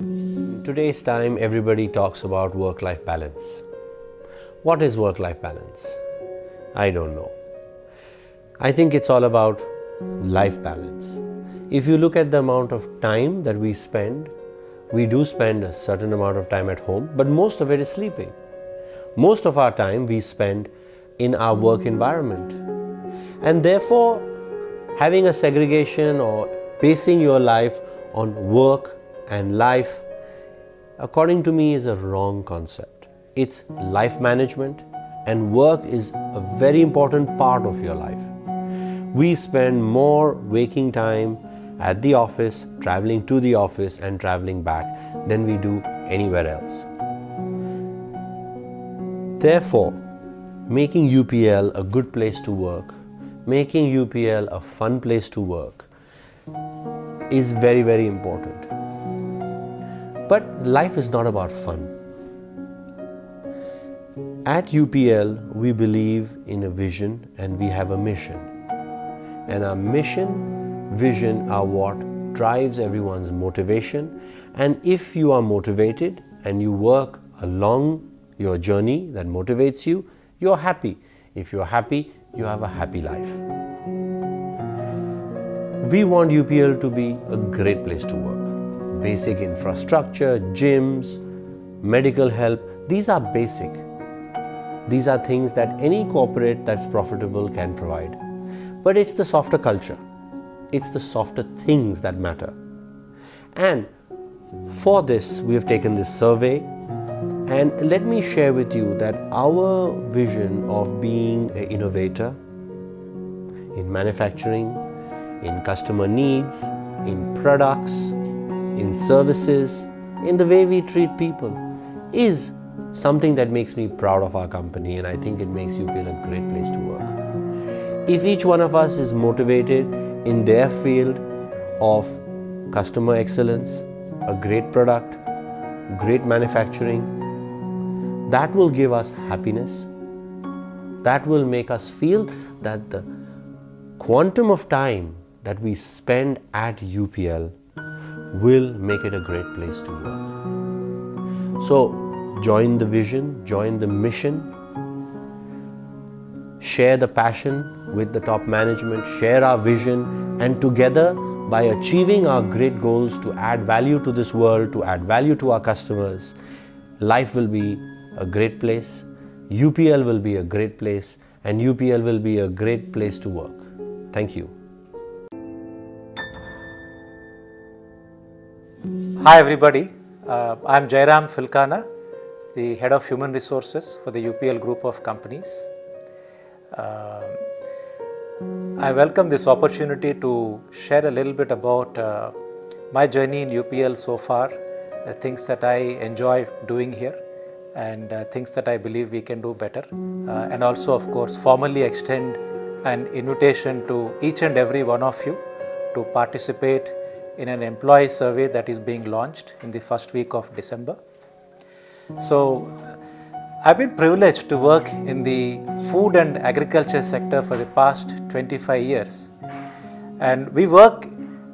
In today's time, everybody talks about work-life balance. What is work-life balance? I don't know. I think it's all about life balance. If you look at the amount of time that we spend, we do spend a certain amount of time at home, but most of it is sleeping. Most of our time we spend in our work environment. And therefore, having a segregation or basing your life on work and life, according to me, is a wrong concept. It's life management, and work is a very important part of your life. We spend more waking time at the office, traveling to the office and traveling back than we do anywhere else. Therefore, making UPL a good place to work, making UPL a fun place to work is very, very important. But life is not about fun. At UPL, we believe in a vision and we have a mission. And our mission, vision are what drives everyone's motivation. And if you are motivated and you work along your journey that motivates you, you're happy. If you're happy, you have a happy life. We want UPL to be a great place to work. Basic infrastructure, gyms, medical help, these are basic. These are things that any corporate that's profitable can provide. But it's the softer culture. It's the softer things that matter. And for this, we have taken this survey. And let me share with you that our vision of being an innovator in manufacturing, in customer needs, in products, in services, in the way we treat people is something that makes me proud of our company, and I think it makes UPL a great place to work. If each one of us is motivated in their field of customer excellence, a great product, great manufacturing, that will give us happiness. That will make us feel that the quantum of time that we spend at UPL will make it a great place to work. So join the vision, join the mission, share the passion with the top management, share our vision, and together, by achieving our great goals to add value to this world, to add value to our customers, life will be a great place, UPL will be a great place, and UPL will be a great place to work. Thank you. Hi everybody, I'm Jairam Filkana, the Head of Human Resources for the UPL Group of Companies. I welcome this opportunity to share a little bit about my journey in UPL so far, things that I enjoy doing here and things that I believe we can do better, and also of course formally extend an invitation to each and every one of you to participate in an employee survey that is being launched in the first week of December. So, I've been privileged to work in the food and agriculture sector for the past 25 years. And we work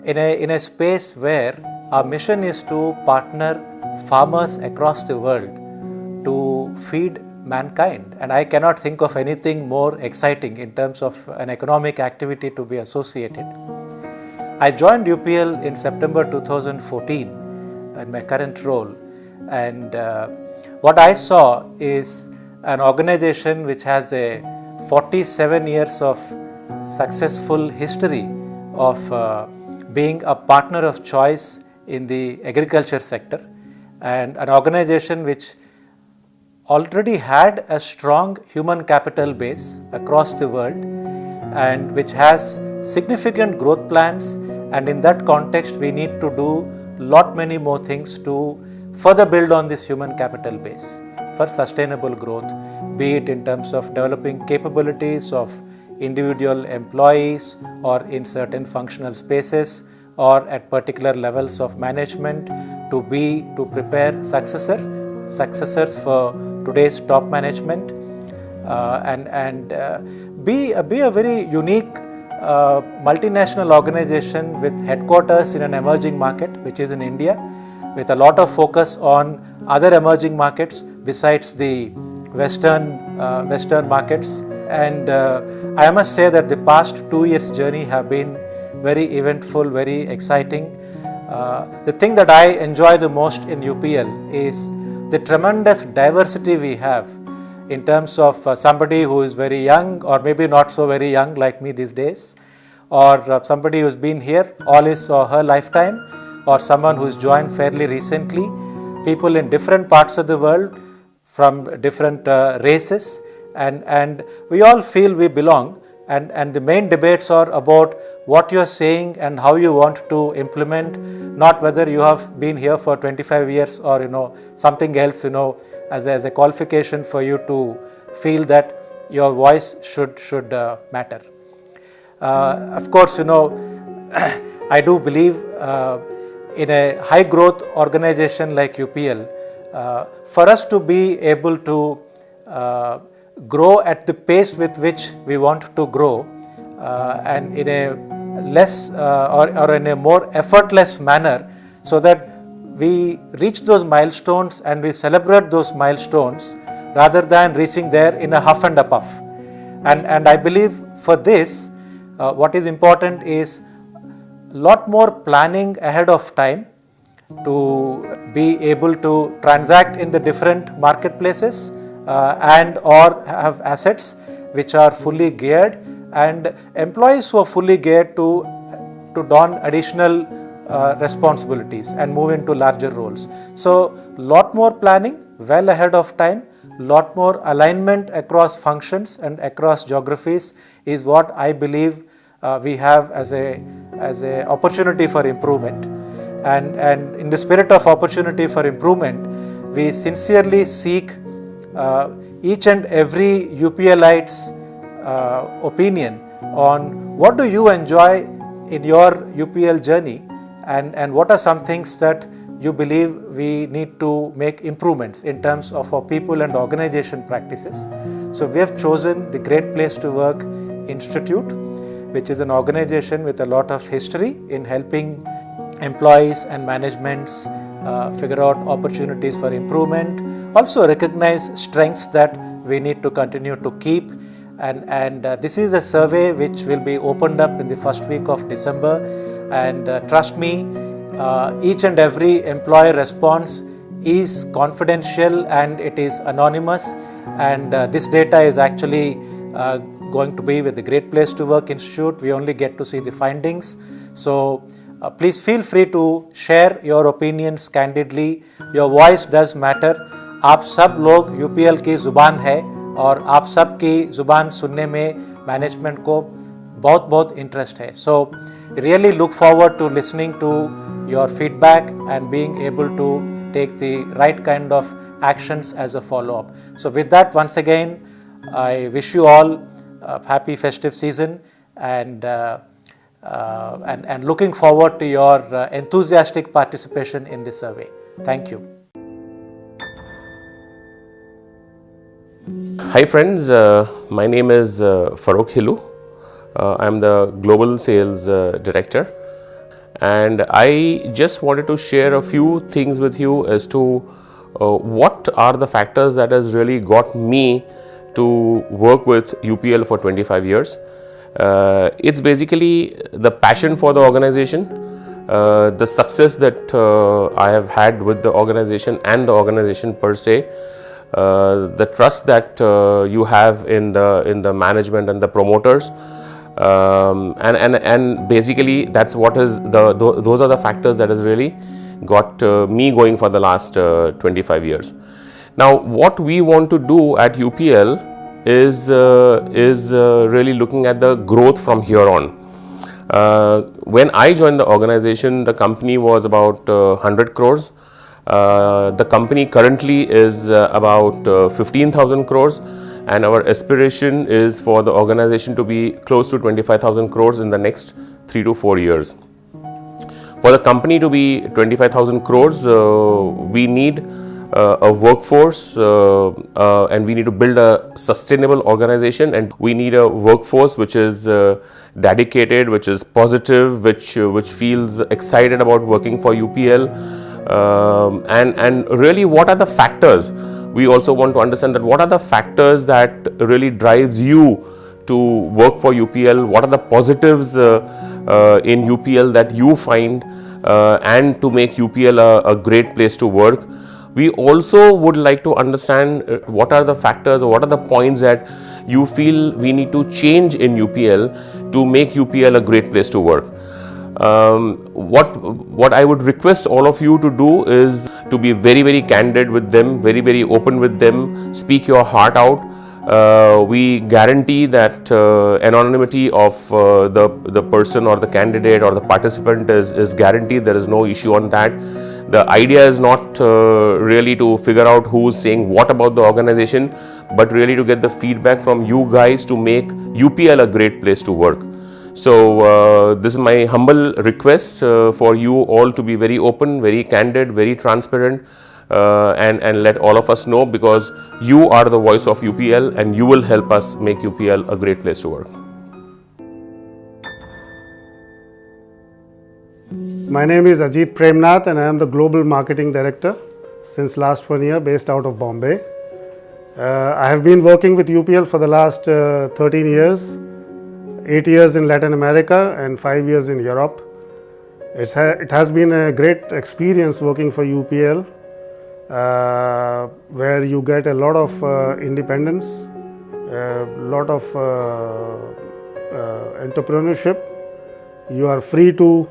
in a space where our mission is to partner farmers across the world to feed mankind. And I cannot think of anything more exciting in terms of an economic activity to be associated. I joined UPL in September 2014 in my current role, and what I saw is an organization which has a 47 years of successful history of being a partner of choice in the agriculture sector, and an organization which already had a strong human capital base across the world and which has significant growth plans, and in that context we need to do many more things to further build on this human capital base for sustainable growth, be it in terms of developing capabilities of individual employees or in certain functional spaces or at particular levels of management to prepare successors for today's top management, and be a very unique multinational organization with headquarters in an emerging market, which is in India, with a lot of focus on other emerging markets besides the Western markets. And I must say that the past 2 years journey have been very eventful, very exciting. The thing that I enjoy the most in UPL is the tremendous diversity we have in terms of somebody who is very young or maybe not so very young like me these days, or somebody who's been here all his or her lifetime, or someone who's joined fairly recently, people in different parts of the world from different races, and we all feel we belong, and the main debates are about what you're saying and how you want to implement, not whether you have been here for 25 years or something else as a qualification for you to feel that your voice should matter. Of course, I do believe in a high growth organization like UPL, for us to be able to grow at the pace with which we want to grow, and in a less or in a more effortless manner, so that we reach those milestones and we celebrate those milestones rather than reaching there in a huff and a puff. And I believe for this, what is important is a lot more planning ahead of time to be able to transact in the different marketplaces and or have assets which are fully geared, and employees who are fully geared to don additional responsibilities and move into larger roles. So lot more planning well ahead of time, lot more alignment across functions and across geographies is what I believe we have as a opportunity for improvement. And in the spirit of opportunity for improvement, we sincerely seek each and every UPLite's opinion on what do you enjoy in your UPL journey, and what are some things that you believe we need to make improvements in terms of our people and organization practices. So we have chosen the Great Place to Work Institute, which is an organization with a lot of history in helping employees and managements figure out opportunities for improvement, also recognize strengths that we need to continue to keep. And this is a survey which will be opened up in the first week of December, and trust me, each and every employee response is confidential and it is anonymous, and this data is actually going to be with the Great Place to Work Institute. We only get to see the findings. So please feel free to share your opinions candidly. Your voice does matter. आप सब लोग UPL की जुबान है और आप सब की जुबान सुनने में मैनेजमेंट को बहुत इंटरेस्ट है. So really look forward to listening to your feedback and being able to take the right kind of actions as a follow-up. So with that, once again, I wish you all a happy festive season, and looking forward to your enthusiastic participation in this survey. Thank you. Hi friends, my name is Farokh Hilu. I am the Global Sales Director, and I just wanted to share a few things with you as to what are the factors that has really got me to work with UPL for 25 years. It's basically the passion for the organization, the success that I have had with the organization and the organization per se, the trust that you have in the management and the promoters, and basically that's what is those are the factors that has really got me going for the last 25 years. Now what we want to do at UPL is really looking at the growth from here on. When I joined the organization, the company was about 100 crores. The company currently is about 15,000 crores, and our aspiration is for the organization to be close to 25,000 crores in the next 3 to 4 years. For the company to be 25,000 crores, we need a workforce, and we need to build a sustainable organization, and we need a workforce which is dedicated, which is positive, which feels excited about working for UPL. and really what are the factors. We also want to understand that what are the factors that really drives you to work for UPL, what are the positives in UPL that you find and to make UPL a great place to work. We also would like to understand what are the factors or what are the points that you feel we need to change in UPL to make UPL a great place to work. What I would request all of you to do is to be very candid with them, very open with them, speak your heart out. We guarantee that anonymity of the person or the candidate or the participant is guaranteed. There is no issue on that. The idea is not really to figure out who's saying what about the organization, but really to get the feedback from you guys to make UPL a great place to work. So this is my humble request for you all to be very open, very candid, very transparent, and let all of us know, because you are the voice of UPL and you will help us make UPL a great place to work. My name is Ajit Premnath and I am the Global Marketing Director since last 1 year, based out of Bombay. I have been working with UPL for the last 13 years, 8 years in Latin America and 5 years in Europe. It has been a great experience working for UPL, where you get a lot of independence, a lot of entrepreneurship. You are free to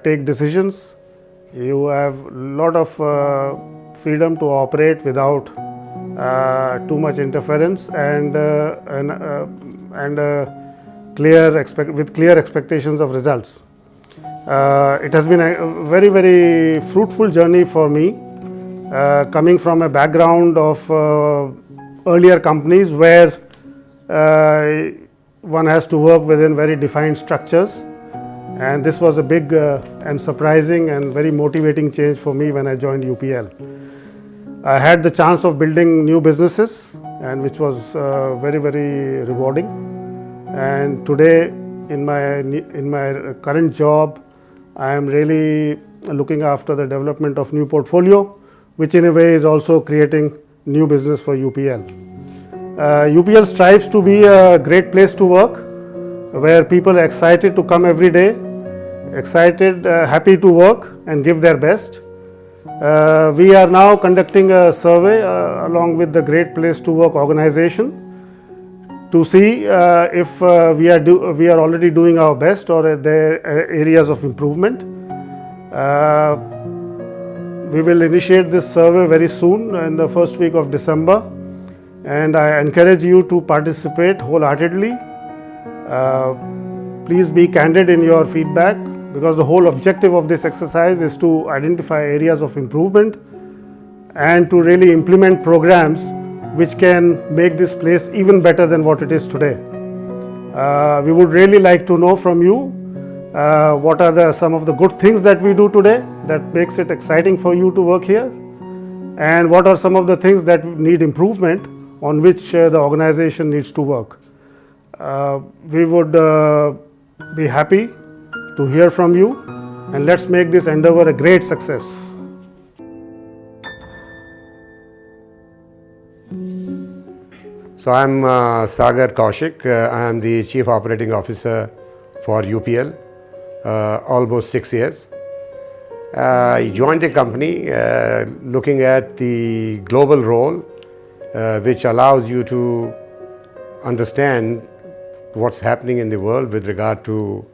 take decisions. You have a lot of freedom to operate without too much interference and with clear expectations of results. It has been a very fruitful journey for me, coming from a background of earlier companies where one has to work within very defined structures. And this was a big and surprising and very motivating change for me when I joined UPL. I had the chance of building new businesses, and which was very rewarding. And today, in my current job, I am really looking after the development of new portfolio, which in a way is also creating new business for UPL. UPL strives to be a great place to work, where people are excited to come every day, excited, happy to work and give their best. We are now conducting a survey along with the Great Place to Work organization to see if we are already doing our best or there are areas of improvement. We will initiate this survey very soon in the first week of December, and I encourage you to participate wholeheartedly. Please be candid in your feedback, because the whole objective of this exercise is to identify areas of improvement and to really implement programs which can make this place even better than what it is today. We would really like to know from you what are some of the good things that we do today that makes it exciting for you to work here, and what are some of the things that need improvement on which the organization needs to work. We would be happy to hear from you, and let's make this endeavor a great success. So I'm Sagar Kaushik. I am the Chief Operating Officer for UPL, almost 6 years. I joined the company looking at the global role, which allows you to understand what's happening in the world with regard to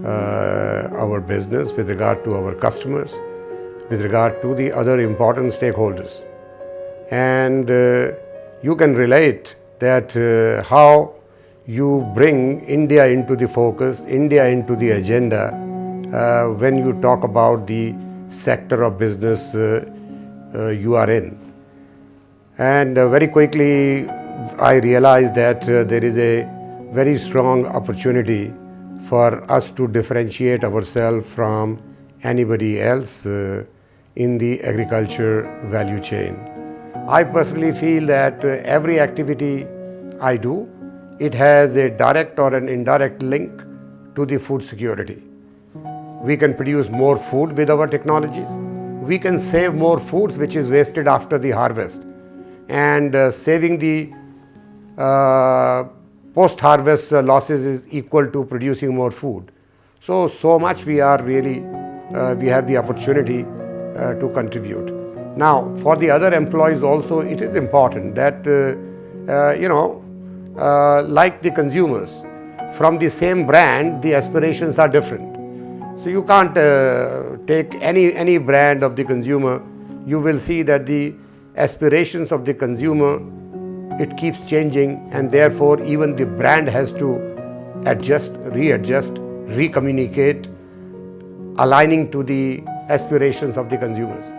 our business, with regard to our customers, with regard to the other important stakeholders. And you can relate that how you bring India into the focus, India into the agenda when you talk about the sector of business you are in. And very quickly I realized that there is a very strong opportunity for us to differentiate ourselves from anybody else in the agriculture value chain. I personally feel that every activity I do, it has a direct or an indirect link to the food security. We can produce more food with our technologies. we can save more foods which is wasted after the harvest, and saving the post-harvest losses is equal to producing more food. So much we are really, we have the opportunity to contribute. Now, for the other employees also, it is important that, like the consumers, from the same brand, the aspirations are different. So you can't take any brand of the consumer. You will see that the aspirations of the consumer, it keeps changing, and therefore even the brand has to adjust, readjust, recommunicate, aligning to the aspirations of the consumers.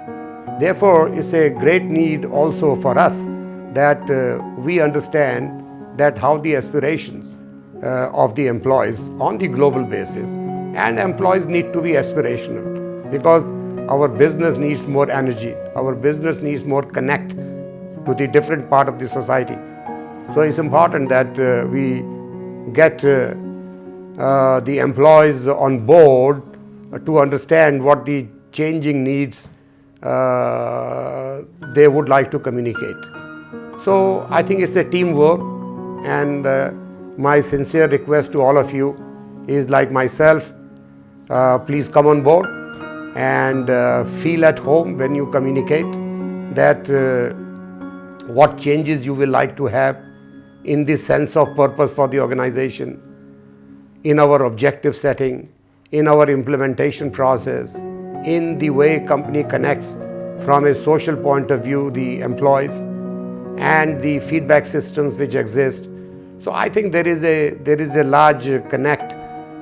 Therefore, it's a great need also for us that we understand that how the aspirations of the employees on the global basis, and employees need to be aspirational, because our business needs more energy, our business needs more connect to the different part of the society. So it's important that we get the employees on board to understand what the changing needs they would like to communicate. So I think it's a teamwork, and my sincere request to all of you is, like myself, please come on board and feel at home when you communicate that what changes you will like to have in the sense of purpose for the organization, in our objective setting, in our implementation process, in the way company connects from a social point of view, the employees, and the feedback systems which exist. So I think there is a large connect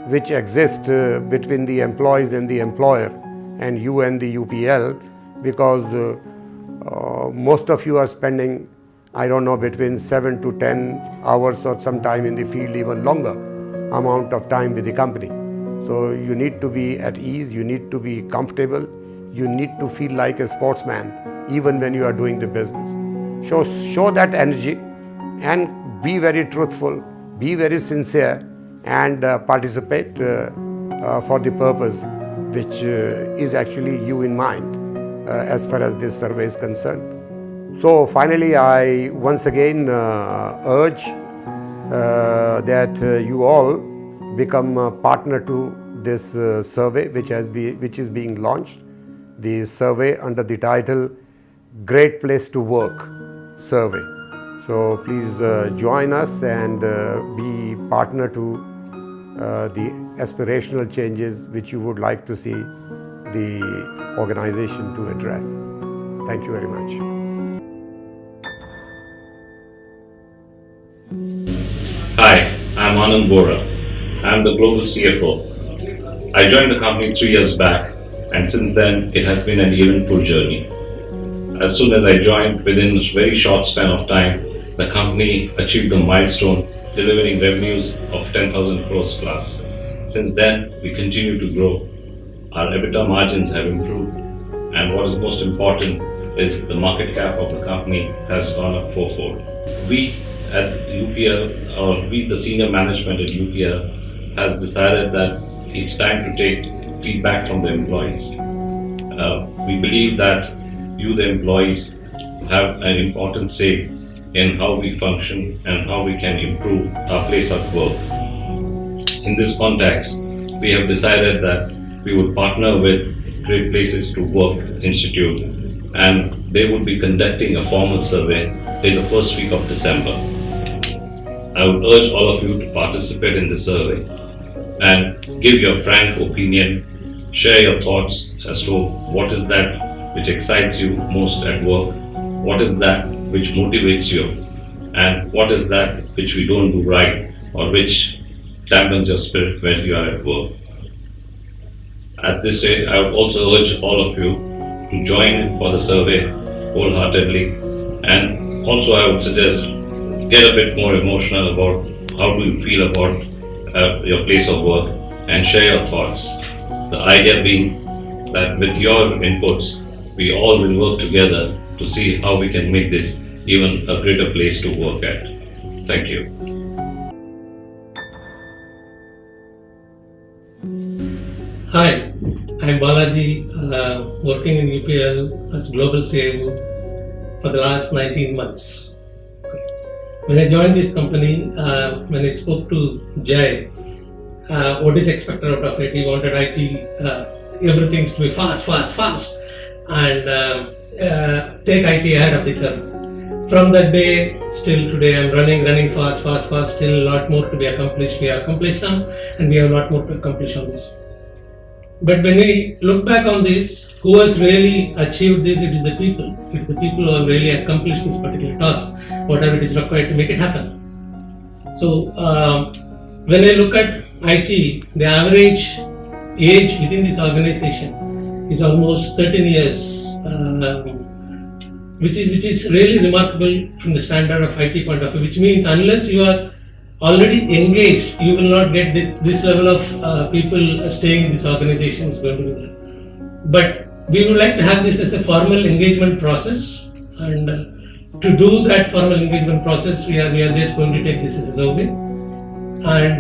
which exists between the employees and the employer, and you and the UPL, because most of you are spending, I don't know, between 7 to 10 hours or some time in the field, even longer amount of time with the company. So you need to be at ease, you need to be comfortable, you need to feel like a sportsman even when you are doing the business. Show that energy and be very truthful, be very sincere, and participate for the purpose which is actually you in mind as far as this survey is concerned. So finally, I once again urge that you all become a partner to this survey which is being launched. The survey under the title Great Place to Work Survey. So please join us and be partner to the aspirational changes which you would like to see the organization to address. Thank you very much. Hi, I'm Anand Bora. I'm the global CFO. I joined the company 3 years back, and since then it has been an eventful journey. As soon as I joined, within a very short span of time, the company achieved the milestone delivering revenues of 10,000 crores plus. Since then, we continue to grow. Our EBITDA margins have improved, and what is most important is the market cap of the company has gone up fourfold. We at UPL, or we the senior management at UPL, has decided that it's time to take feedback from the employees. We believe that you, the employees, have an important say in how we function and how we can improve our place of work. In this context, we have decided that we would partner with Great Places to Work Institute, and they would be conducting a formal survey in the first week of December. I would urge all of you to participate in the survey and give your frank opinion, share your thoughts as to what is that which excites you most at work, what is that which motivates you, and what is that which we don't do right or which dampens your spirit when you are at work. At this rate, I would also urge all of you to join in for the survey wholeheartedly, and also I would suggest get a bit more emotional about how do you feel about your place of work and share your thoughts. The idea being that with your inputs, we all will work together to see how we can make this even a greater place to work at. Thank you. Hi, I'm Balaji, working in UPL as Global CIO for the last 19 months. When I joined this company, when I spoke to Jai, what is expected out of it, he wanted IT, everything to be fast, and take IT ahead of the curve. From that day till today, I'm running fast, still a lot more to be accomplished. We have accomplished some, and we have a lot more to accomplish on this. But when we look back on this, who has really achieved this? It is the people. It is the people who have really accomplished this particular task, whatever it is required to make it happen. So, when I look at IT, the average age within this organization is almost 13 years, which is really remarkable from the standard of IT point of view, which means unless you are already engaged, you will not get this level of people staying in this organization is going to be there. But we would like to have this as a formal engagement process, and to do that formal engagement process, we are just going to take this as a survey. And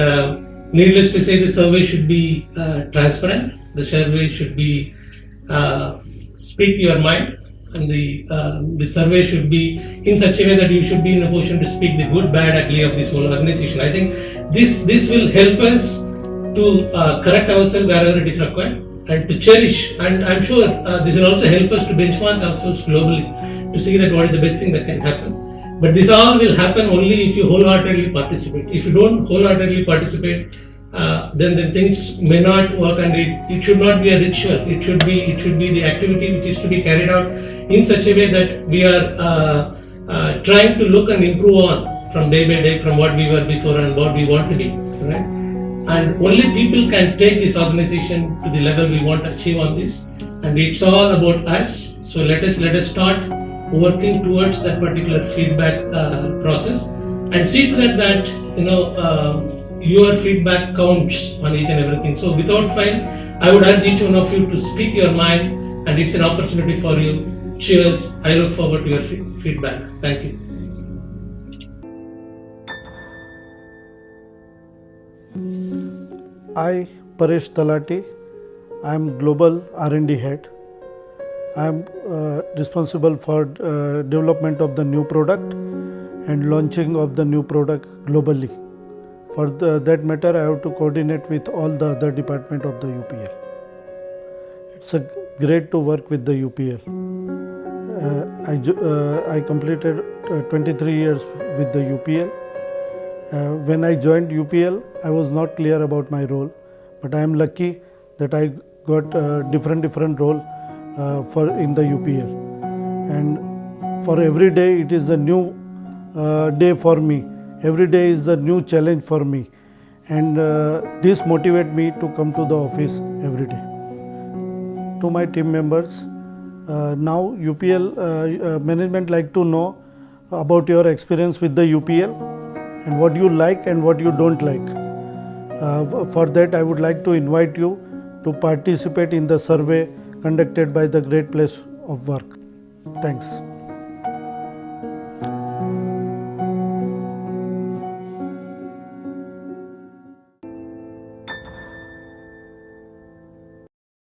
needless to say, the survey should be transparent. The survey should be speak your mind, and the survey should be in such a way that you should be in a position to speak the good, bad, ugly of this whole organization. I think this will help us to correct ourselves wherever it is required, and to cherish. And I'm sure this will also help us to benchmark ourselves globally to see that what is the best thing that can happen. But this all will happen only if you wholeheartedly participate. If you don't wholeheartedly participate, then things may not work, and it should not be a ritual. It should be the activity which is to be carried out in such a way that we are trying to look and improve on from day by day from what we were before and what we want to be. Right? And only people can take this organization to the level we want to achieve on this. And it's all about us. So let us start working towards that particular feedback process, and see to that your feedback counts on each and everything. So without fail, I would urge each one of you to speak your mind, and it's an opportunity for you. Cheers. I look forward to your feedback. Thank you. I, Paresh Talati, I am Global R&D Head. I am responsible for development of the new product and launching of the new product globally. For that matter, I have to coordinate with all the other departments of the UPL. It's great to work with the UPL. I completed 23 years with the UPL. When I joined UPL, I was not clear about my role, but I am lucky that I got different role in the UPL. And for every day, it is a new day for me. Every day is the new challenge for me, and this motivates me to come to the office every day. To my team members, now UPL management like to know about your experience with the UPL and what you like and what you don't like. For that, I would like to invite you to participate in the survey conducted by the Great Place of Work. Thanks.